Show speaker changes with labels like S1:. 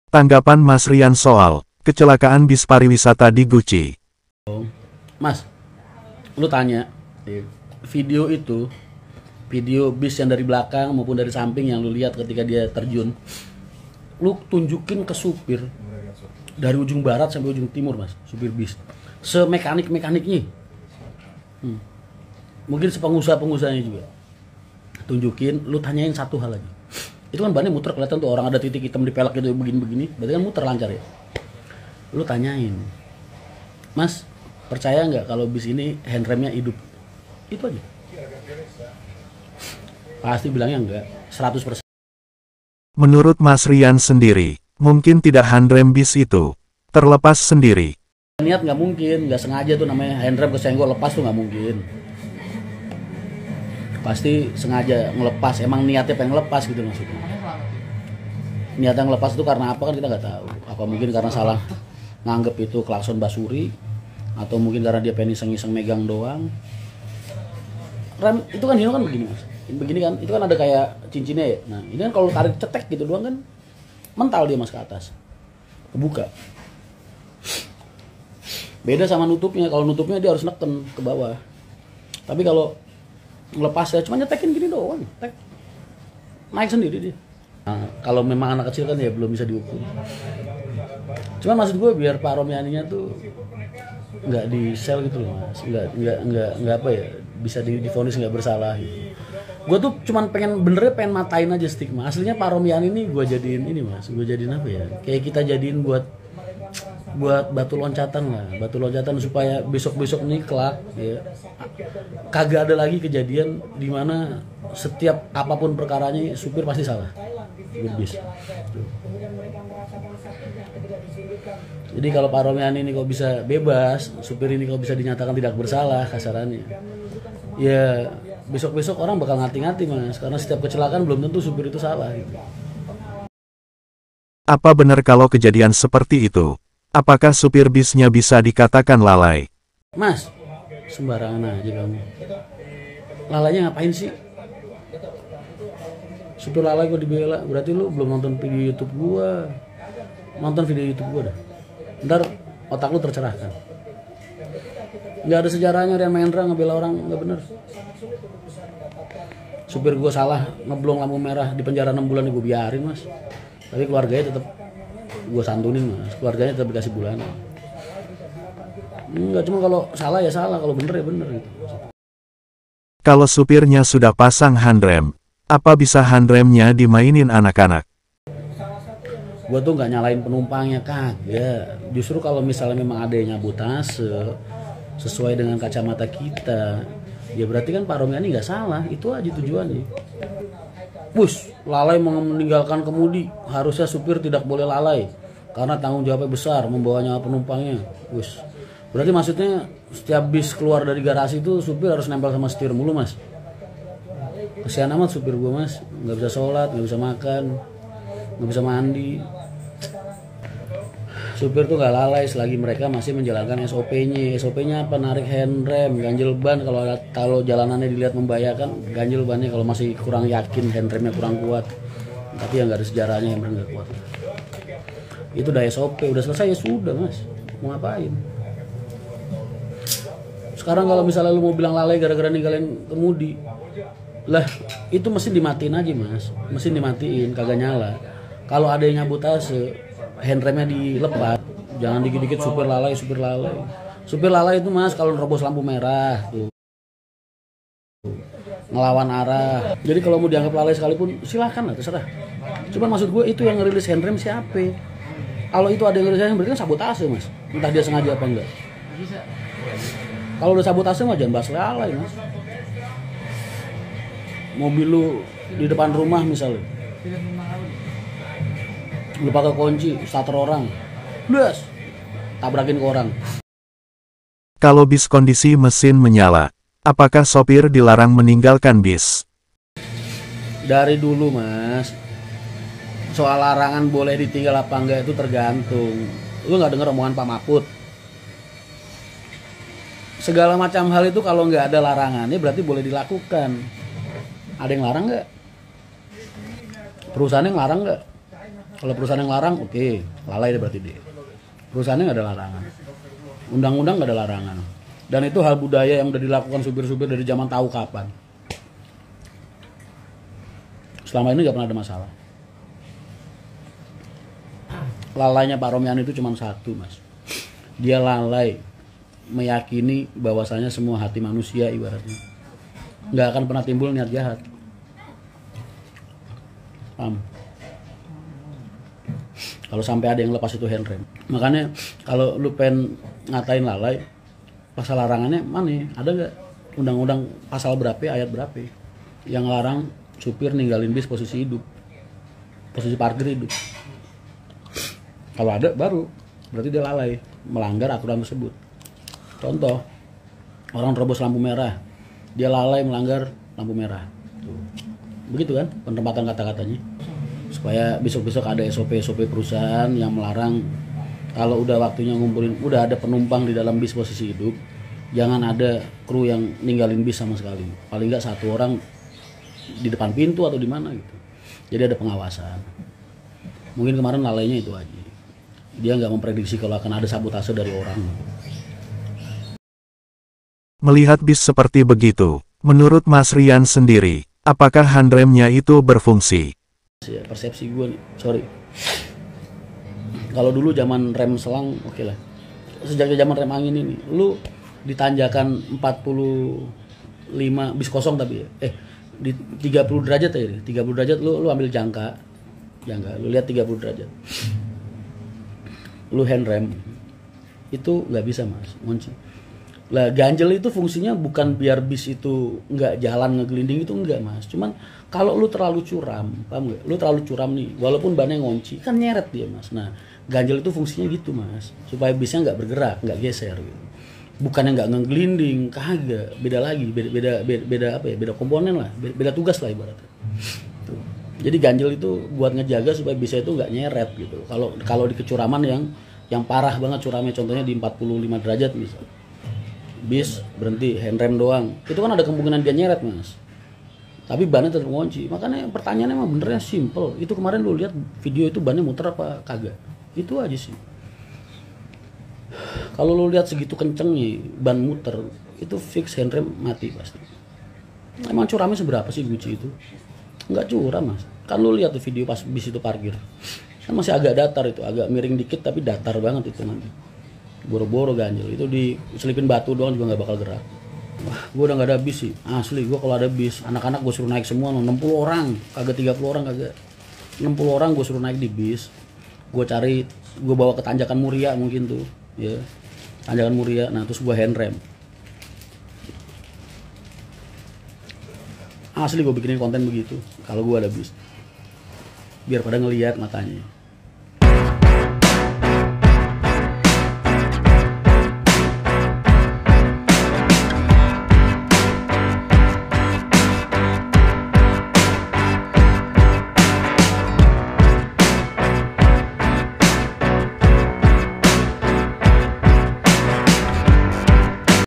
S1: Tanggapan Mas Rian soal kecelakaan bis pariwisata di Guci.
S2: Mas, lu tanya, video itu, video bis yang dari belakang maupun dari samping yang lu lihat ketika dia terjun, lu tunjukin ke supir dari ujung barat sampai ujung timur, Mas, supir bis, semekanik-mekaniknya, mungkin sepengusaha-pengusahanya juga, tunjukin, lu tanyain satu hal lagi. Itu kan bannya muter, kelihatan tuh orang ada titik hitam di pelek gitu begini-begini, berarti kan muter lancar ya. Lu tanyain, Mas, percaya nggak kalau bis ini handremnya hidup? Itu aja. Pasti bilangnya enggak, 100%.
S1: Menurut Mas Rian sendiri, mungkin tidak handrem bis itu terlepas sendiri.
S2: Niat nggak mungkin, nggak sengaja tuh namanya handrem kesenggol lepas tuh nggak mungkin. Pasti sengaja ngelepas, emang niatnya pengen lepas gitu maksudnya. Niatnya ngelepas itu karena apa kan kita nggak tahu. Apa mungkin karena salah nganggep itu klakson basuri, atau mungkin karena dia pengen iseng-iseng megang doang. Rem itu kan Hino kan begini, Mas. Begini kan, itu kan ada kayak cincinnya ya. Nah ini kan kalau tarik cetek gitu doang kan mental dia, Mas, ke atas, kebuka. Beda sama nutupnya, kalau nutupnya dia harus neken ke bawah. Tapi kalau ngelepas ya cuma nyetekin gini doang, tek, naik sendiri dia. Nah, kalau memang anak kecil kan ya belum bisa dihukum. Cuma maksud gue biar Pak Romianinya tuh nggak di sel gitu loh, Mas, nggak apa ya, bisa divonis nggak bersalah gitu. Gue tuh cuman pengen matain aja stigma. Aslinya Pak Romiani ini gue jadiin ini, Mas, gue jadiin apa ya, kayak kita jadiin buat batu loncatan lah, batu loncatan supaya besok nih kelak ya kagak ada lagi kejadian dimana setiap apapun perkaranya supir pasti salah bis. Jadi kalau Pak Romiani ini kok bisa bebas, supir ini kok bisa dinyatakan tidak bersalah kasarannya, ya besok orang bakal ngati-ngati, Mas, karena setiap kecelakaan belum tentu supir itu salah gitu.
S1: Apa benar kalau kejadian seperti itu? Apakah supir bisnya bisa dikatakan lalai?
S2: Mas, sembarangan aja kamu. Lalainya ngapain sih? Supir lalai kok dibela, berarti lu belum nonton video YouTube gua. Nonton video YouTube gua dah. Ntar otak lu tercerahkan. Nggak ada sejarahnya Rian Mahendra ngebela orang, nggak bener. Supir gua salah ngeblong lampu merah di penjara 6 bulan, gua biarin, Mas. Tapi keluarganya tetap gue santunin, Mas, keluarganya tetap dikasih bulanan. Enggak, cuma kalau salah ya salah, kalau bener ya bener gitu.
S1: Kalau supirnya sudah pasang handrem, apa bisa handremnya dimainin anak-anak?
S2: Gue tuh nggak nyalain penumpangnya, kagak. Justru kalau misalnya memang ada yang nyabotase sesuai dengan kacamata kita, ya berarti kan Pak Romiani nggak salah, itu aja tujuannya. Bus, lalai meninggalkan kemudi, harusnya supir tidak boleh lalai karena tanggung jawabnya besar membawa nyawa penumpangnya. Bus, berarti maksudnya setiap bis keluar dari garasi itu supir harus nempel sama setir mulu, Mas. Kesian amat supir gue, Mas, nggak bisa sholat, nggak bisa makan, nggak bisa mandi. Supir tuh nggak lalai selagi mereka masih menjalankan SOP-nya. SOP-nya apa? Narik handrem, ganjel ban kalau jalanannya dilihat membahayakan, ganjel bannya kalau masih kurang yakin handremnya kurang kuat. Tapi yang nggak ada sejarahnya yang nggak kuat. Itu udah SOP, udah selesai ya sudah, Mas. Mau ngapain? Sekarang kalau misalnya lu mau bilang lalai gara-gara ninggalin kemudi, lah itu mesin dimatiin aja, Mas. Mesin dimatiin, kagak nyala. Kalau ada yang nyabotase, handremnya dilepas, jangan dikit-dikit supir lalai. Supir lalai itu, Mas, kalau nerobos lampu merah tuh ngelawan arah. Jadi kalau mau dianggap lalai sekalipun silahkan lah, terserah. Cuman maksud gue itu yang ngerilis handrem siapa? Kalau itu ada yang ngerilis handrem berarti kan sabotase, Mas. Entah dia sengaja apa enggak. Kalau udah sabotase mah jangan bahas lalai, Mas. Mobil lu di depan rumah misalnya, lu pakai kunci, starter orang, blas, tabrakin ke orang.
S1: Kalau bis kondisi mesin menyala, apakah sopir dilarang meninggalkan bis?
S2: Dari dulu, Mas, soal larangan boleh ditinggal apa enggak itu tergantung. Lu nggak denger omongan Pak Mahfud? Segala macam hal itu kalau nggak ada larangannya berarti boleh dilakukan. Ada yang larang nggak? Perusahaan yang larang nggak? Kalau perusahaan yang larang, oke, lalai deh berarti dia. Perusahaannya nggak ada larangan, undang-undang nggak ada larangan, dan itu hal budaya yang udah dilakukan supir-supir dari zaman tahu kapan. Selama ini nggak pernah ada masalah. Lalainya Pak Romian itu cuma satu, Mas. Dia lalai meyakini bahwasanya semua hati manusia ibaratnya nggak akan pernah timbul niat jahat. Paham? Kalau sampai ada yang lepas itu handrem. Makanya kalau lu pengen ngatain lalai, pasal larangannya mana? Ada nggak undang-undang pasal berapa, ayat berapa yang larang supir ninggalin bis posisi hidup, posisi parkir hidup? Kalau ada baru berarti dia lalai melanggar aturan tersebut. Contoh, orang terobos lampu merah, dia lalai melanggar lampu merah. Tuh. Begitu kan penempatan kata-katanya. Supaya besok-besok ada SOP perusahaan yang melarang kalau udah waktunya ngumpulin, udah ada penumpang di dalam bis posisi hidup, jangan ada kru yang ninggalin bis sama sekali. Paling nggak satu orang di depan pintu atau di mana gitu. Jadi ada pengawasan. Mungkin kemarin lalainya itu aja. Dia nggak memprediksi kalau akan ada sabotase dari orang.
S1: Melihat bis seperti begitu, menurut Mas Rian sendiri, apakah handremnya itu berfungsi?
S2: Ya, persepsi gue nih, sorry. Kalau dulu zaman rem selang, oke lah. Sejak zaman rem angin ini, lu ditanjakan 45 bis kosong tapi di 30 derajat ya, 30 derajat lu ambil jangka, lu lihat 30 derajat. Lu handrem, itu nggak bisa Mas, ngunci. Lah ganjel itu fungsinya bukan biar bis itu nggak jalan ngegelinding, itu enggak Mas. Cuman kalau lu terlalu curam, paham nggak? Lu terlalu curam nih, walaupun bannya ngunci, kan nyeret dia Mas. Nah ganjel itu fungsinya gitu Mas, supaya bisnya nggak bergerak, nggak geser gitu. Bukannya nggak ngegelinding, kagak, beda lagi, beda apa ya, beda komponen lah, beda tugas lah ibaratnya. Tuh. Jadi ganjel itu buat ngejaga supaya bisnya itu nggak nyeret gitu. Kalau di kecuraman yang parah banget curamnya, contohnya di 45 derajat misal. Bis berhenti handrem doang, itu kan ada kemungkinan dia nyeret Mas, tapi bannya tetap ngunci. Makanya pertanyaannya emang benernya simple. Itu kemarin lu lihat video itu bannya muter apa kagak, itu aja sih. Kalau lu lihat segitu kencengnya ban muter, itu fix handrem mati pasti. Emang curamnya seberapa sih Gucci itu? Nggak curam Mas, kan lu lihat tuh video pas bis itu parkir, kan masih agak datar, itu agak miring dikit tapi datar banget itu nanti. Boro-boro ganjel itu diselipin batu doang juga nggak bakal gerak. Wah, gue udah nggak ada bis sih asli. Gue kalau ada bis, anak-anak gue suruh naik semua, 60 orang kagak, 30 orang kagak, 60 orang gue suruh naik di bis. Gue bawa ke Tanjakan Muria mungkin tuh ya, Tanjakan Muria. Nah terus gue handrem asli, gue bikinin konten begitu kalau gue ada bis biar pada ngelihat matanya.